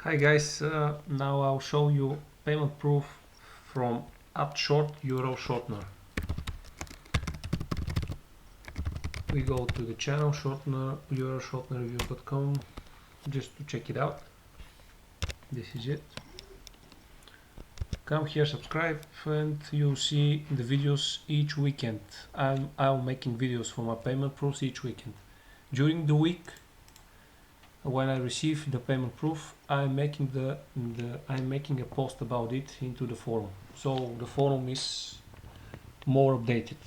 Hi guys, now I'll show you payment proof from ADSHORT URL Shortener. We go to the channel shortener, urlshortenerreview.com just to check it out. This is it. Come here, subscribe, and you'll see the videos each weekend. I'm making videos for my payment proofs each weekend. During the week, when I receive the payment proof, I'm making a post about it into the forum, so the forum is more updated.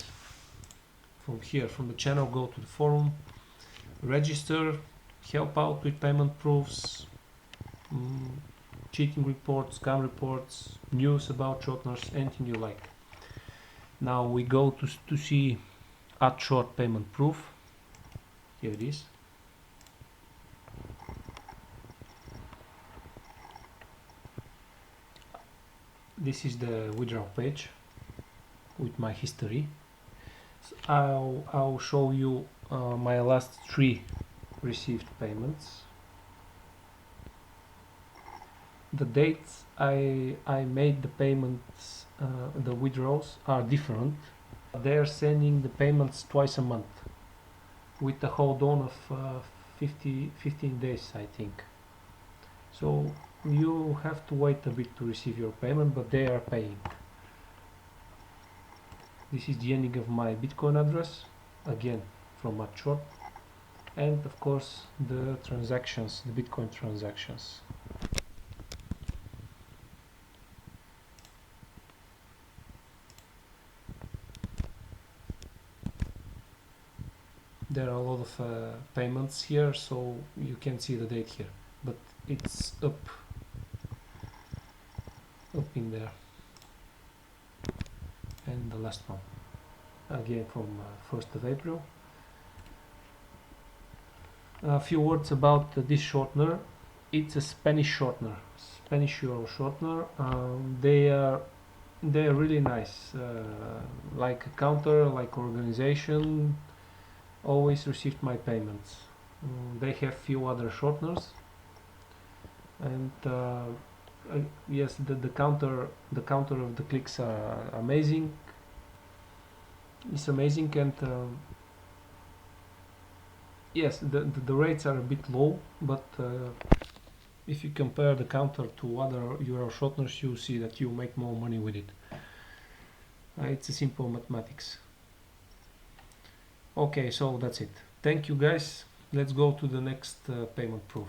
From here, from the channel, go to the forum, register, help out with payment proofs, cheating reports, scam reports, news about shorteners, anything you like. Now we go to see ADSHORT payment proof. Here it is. This is the withdrawal page with my history. So I'll show you my last 3 received payments. The dates I made the payments, the withdrawals are different. They're sending the payments twice a month with a hold on of 15 days, I think. So you have to wait a bit to receive your payment, but they are paying. This is the ending of my Bitcoin address, again from ADSHORT, and of course the transactions, the Bitcoin transactions. There are a lot of payments here, so you can see the date here, but it's up in there. And the last one, again from 1st of April. A few words about this shortener. It's a Spanish shortener, Spanish URL shortener. They're really nice, like a counter, like organization. Always received my payments. They have few other shorteners, and yes, the counter of the clicks are amazing. It's amazing, and yes, the rates are a bit low, but if you compare the counter to other URL shorteners, you see that you make more money with it. It's a simple mathematics. Okay, so that's it. Thank you guys. Let's go to the next payment proof.